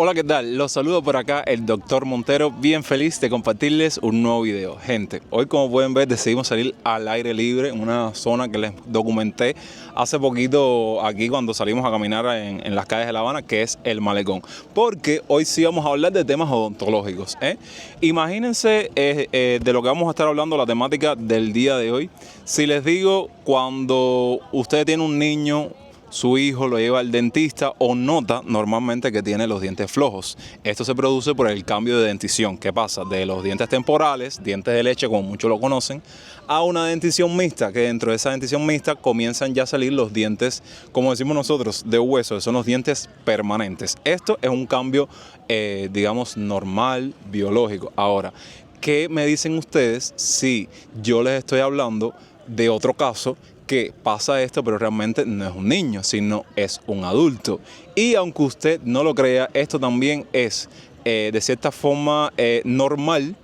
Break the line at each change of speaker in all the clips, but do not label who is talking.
Hola, ¿qué tal? Los saludo por acá el Dr. Montero, bien feliz de compartirles un nuevo video. Gente, hoy como pueden ver decidimos salir al aire libre en una zona que les documenté hace poquito aquí cuando salimos a caminar en las calles de La Habana, que es el Malecón. Porque hoy sí vamos a hablar de temas odontológicos. Imagínense de lo que vamos a estar hablando, la temática del día de hoy. Si les digo, cuando usted tiene un niño, su hijo lo lleva al dentista o nota normalmente que tiene los dientes flojos. Esto se produce por el cambio de dentición. ¿Qué pasa? De los dientes temporales, dientes de leche como muchos lo conocen, a una dentición mixta, que dentro de esa dentición mixta comienzan ya a salir los dientes, como decimos nosotros, de hueso, que son los dientes permanentes. Esto es un cambio, digamos, normal, biológico. Ahora, ¿qué me dicen ustedes si yo les estoy hablando de otro caso que pasa esto, pero realmente no es un niño, sino es un adulto? Y aunque usted no lo crea, esto también es de cierta forma normal,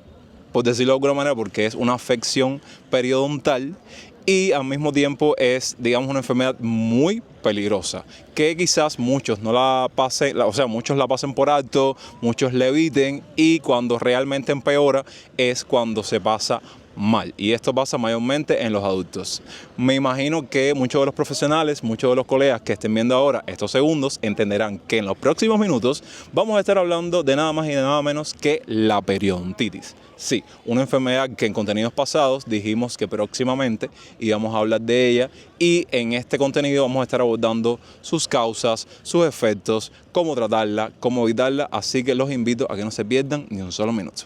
por decirlo de alguna manera, porque es una afección periodontal y al mismo tiempo es, digamos, una enfermedad muy peligrosa, que quizás muchos no la pasen, o sea, muchos la pasen por alto, muchos le eviten, y cuando realmente empeora es cuando se pasa mal, y esto pasa mayormente en los adultos. Me imagino que muchos de los profesionales, muchos de los colegas que estén viendo ahora estos segundos entenderán que en los próximos minutos vamos a estar hablando de nada más y de nada menos que la periodontitis. Sí, una enfermedad que en contenidos pasados dijimos que próximamente íbamos a hablar de ella, y en este contenido vamos a estar abordando sus causas, sus efectos, cómo tratarla, cómo evitarla, así que los invito a que no se pierdan ni un solo minuto.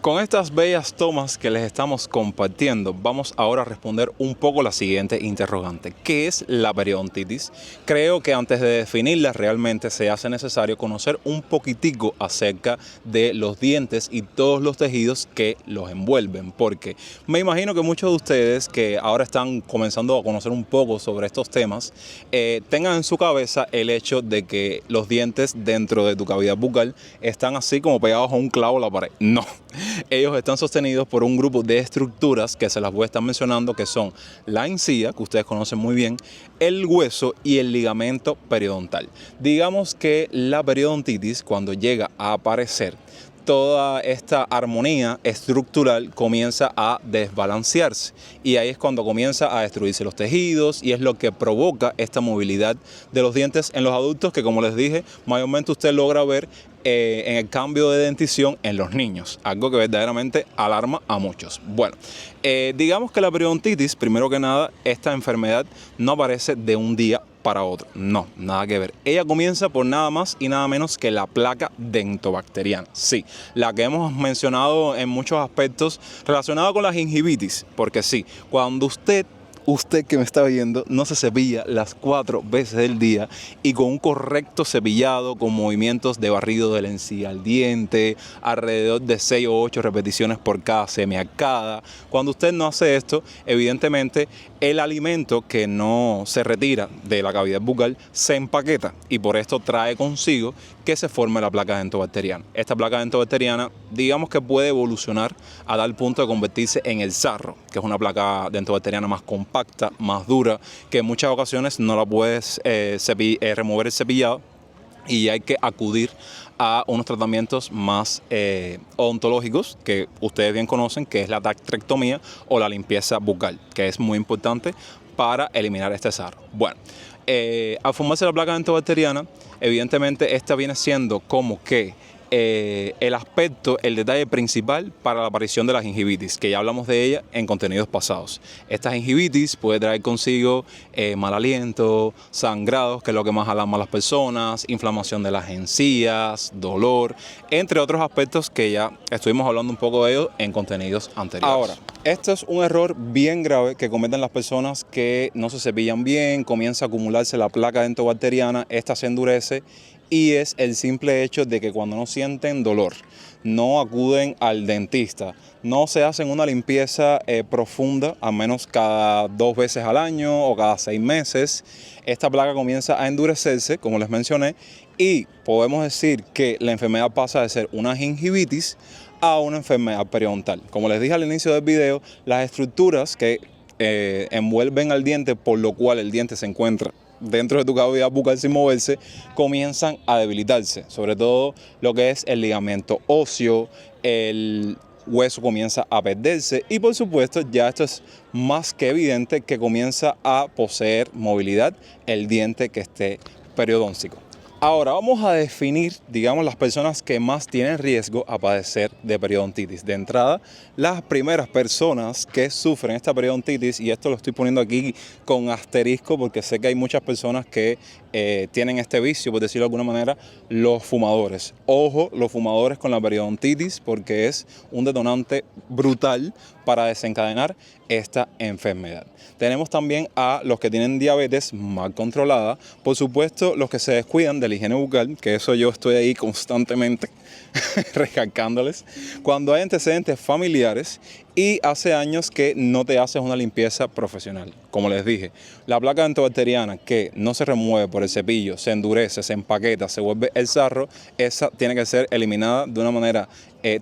Con estas bellas tomas que les estamos compartiendo, vamos ahora a responder un poco la siguiente interrogante. ¿Qué es la periodontitis? Creo que antes de definirla realmente se hace necesario conocer un poquitico acerca de los dientes y todos los tejidos que los envuelven, porque me imagino que muchos de ustedes que ahora están comenzando a conocer un poco sobre estos temas, tengan en su cabeza el hecho de que los dientes dentro de tu cavidad bucal están así como pegados a un clavo a la pared. No. Ellos están sostenidos por un grupo de estructuras que se las voy a estar mencionando, que son la encía, que ustedes conocen muy bien, el hueso y el ligamento periodontal. Digamos que la periodontitis, cuando llega a aparecer, toda esta armonía estructural comienza a desbalancearse, y ahí es cuando comienza a destruirse los tejidos, y es lo que provoca esta movilidad de los dientes en los adultos, que, como les dije, mayormente usted logra ver en el cambio de dentición en los niños, algo que verdaderamente alarma a muchos. Bueno, digamos que la periodontitis, primero que nada, esta enfermedad no aparece de un día para otro, no, nada que ver. Ella comienza por nada más y nada menos que la placa dentobacteriana. Sí, la que hemos mencionado en muchos aspectos relacionada con la gingivitis, porque sí, cuando usted que me está viendo no se cepilla las 4 veces del día, y con un correcto cepillado, con movimientos de barrido de la encía al diente, alrededor de 6 o 8 repeticiones por cada semiarcada. Cuando usted no hace esto, evidentemente el alimento que no se retira de la cavidad bucal se empaqueta, y por esto trae consigo que se forme la placa dentobacteriana. Esta placa dentobacteriana, digamos que puede evolucionar a tal punto de convertirse en el sarro, que es una placa dentobacteriana más compacta, más dura, que en muchas ocasiones no la puedes remover el cepillado, y hay que acudir a unos tratamientos más odontológicos que ustedes bien conocen, que es la dactrectomía o la limpieza bucal, que es muy importante para eliminar este sarro. Bueno, al formarse la placa dentobacteriana, evidentemente esta viene siendo como que el aspecto, el detalle principal para la aparición de la gingivitis, que ya hablamos de ella en contenidos pasados. Esta gingivitis puede traer consigo mal aliento, sangrados, que es lo que más alarma a las personas, inflamación de las encías, dolor, entre otros aspectos que ya estuvimos hablando un poco de ellos en contenidos anteriores. Ahora, esto es un error bien grave que cometen las personas que no se cepillan bien, comienza a acumularse la placa dentobacteriana, esta se endurece, y es el simple hecho de que cuando no sienten dolor, no acuden al dentista, no se hacen una limpieza profunda, al menos cada 2 veces al año o cada 6 meses, esta placa comienza a endurecerse, como les mencioné, y podemos decir que la enfermedad pasa de ser una gingivitis a una enfermedad periodontal. Como les dije al inicio del video, las estructuras que envuelven al diente, por lo cual el diente se encuentra dentro de tu cavidad bucal sin moverse, comienzan a debilitarse, sobre todo lo que es el ligamento óseo, el hueso comienza a perderse y por supuesto ya esto es más que evidente que comienza a poseer movilidad el diente que esté periodóntico. Ahora vamos a definir, digamos, las personas que más tienen riesgo a padecer de periodontitis. De entrada, las primeras personas que sufren esta periodontitis, y esto lo estoy poniendo aquí con asterisco porque sé que hay muchas personas que tienen este vicio, por decirlo de alguna manera, los fumadores. Ojo, los fumadores con la periodontitis porque es un detonante brutal para desencadenar esta enfermedad. Tenemos también a los que tienen diabetes mal controlada, por supuesto los que se descuidan de la higiene bucal, que eso yo estoy ahí constantemente recalcándoles, cuando hay antecedentes familiares y hace años que no te haces una limpieza profesional. Como les dije, la placa dentobacteriana que no se remueve por el cepillo, se endurece, se empaqueta, se vuelve el sarro, esa tiene que ser eliminada de una manera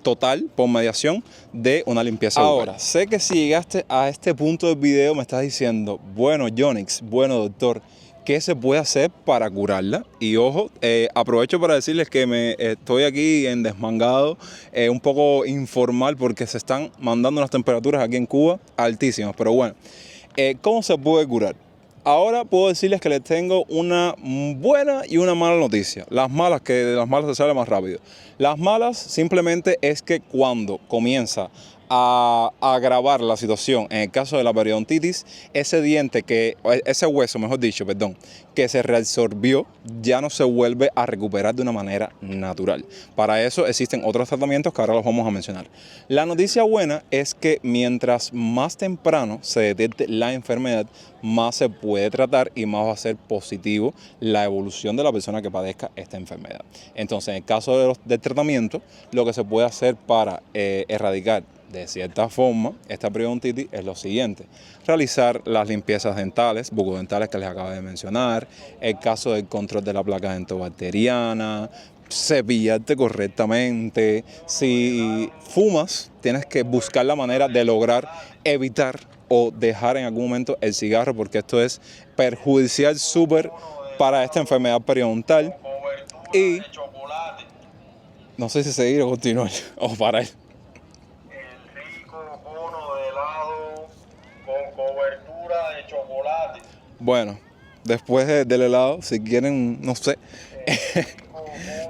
total por mediación de una limpieza bucal. Ahora, sé que si llegaste a este punto del video me estás diciendo, bueno, Jonix, bueno, doctor, ¿qué se puede hacer para curarla? Y ojo, aprovecho para decirles que me estoy aquí en desmangado, un poco informal porque se están mandando unas temperaturas aquí en Cuba altísimas. Pero bueno, ¿cómo se puede curar? Ahora puedo decirles que les tengo una buena y una mala noticia. Las malas, que de las malas se sale más rápido. Las malas simplemente es que cuando comienza a agravar la situación, en el caso de la periodontitis, ese hueso, mejor dicho, que se reabsorbió, ya no se vuelve a recuperar de una manera natural. Para eso existen otros tratamientos que ahora los vamos a mencionar. La noticia buena es que mientras más temprano se detecte la enfermedad, más se puede tratar y más va a ser positivo la evolución de la persona que padezca esta enfermedad. Entonces, en el caso del tratamiento, lo que se puede hacer para erradicar de cierta forma esta periodontitis es lo siguiente: realizar las limpiezas dentales, bucodentales que les acabo de mencionar, el caso del control de la placa dentobacteriana, cepillarte correctamente. Si fumas, tienes que buscar la manera de lograr evitar o dejar en algún momento el cigarro, porque esto es perjudicial súper para esta enfermedad periodontal. Y no sé si seguir o continuar o parar.
Con cobertura de chocolate.
Bueno, después del helado, si quieren, no sé.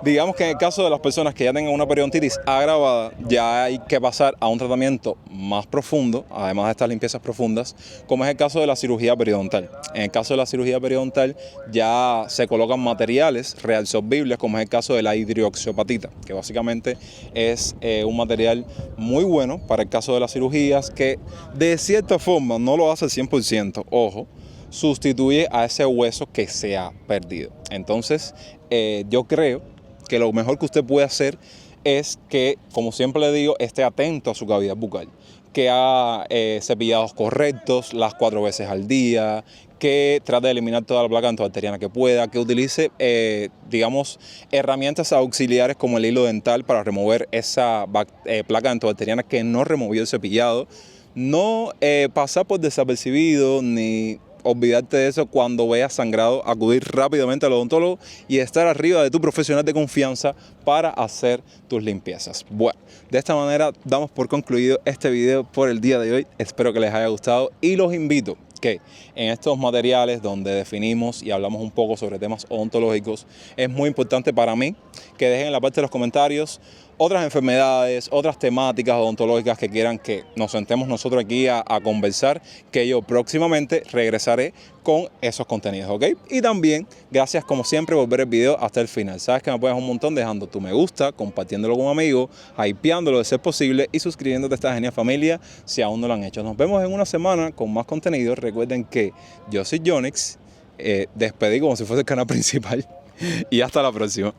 Digamos que en el caso de las personas que ya tengan una periodontitis agravada, ya hay que pasar a un tratamiento más profundo, además de estas limpiezas profundas, como es el caso de la cirugía periodontal. En el caso de la cirugía periodontal ya se colocan materiales reabsorbibles, como es el caso de la hidroxiapatita, que básicamente es un material muy bueno para el caso de las cirugías, que de cierta forma no lo hace al 100%, ojo, sustituye a ese hueso que se ha perdido. Entonces, yo creo que lo mejor que usted puede hacer es que, como siempre le digo, esté atento a su cavidad bucal, que haga cepillados correctos las 4 veces al día, que trate de eliminar toda la placa dentobacteriana que pueda, que utilice, digamos, herramientas auxiliares como el hilo dental para remover esa placa dentobacteriana que no removió el cepillado. No pasar por desapercibido ni olvidarte de eso. Cuando veas sangrado, acudir rápidamente al odontólogo y estar arriba de tu profesional de confianza para hacer tus limpiezas. Bueno, de esta manera damos por concluido este video por el día de hoy. Espero que les haya gustado y los invito que en estos materiales donde definimos y hablamos un poco sobre temas odontológicos, es muy importante para mí que dejen en la parte de los comentarios otras enfermedades, otras temáticas odontológicas que quieran que nos sentemos nosotros aquí a conversar, que yo próximamente regresaré con esos contenidos, ¿ok? Y también, gracias como siempre por ver el video hasta el final. Sabes que me apoyas un montón dejando tu me gusta, compartiéndolo con amigos, hypeándolo de ser posible y suscribiéndote a esta genial familia si aún no lo han hecho. Nos vemos en una semana con más contenido. Recuerden que yo soy Jonix, despedí como si fuese el canal principal y hasta la próxima.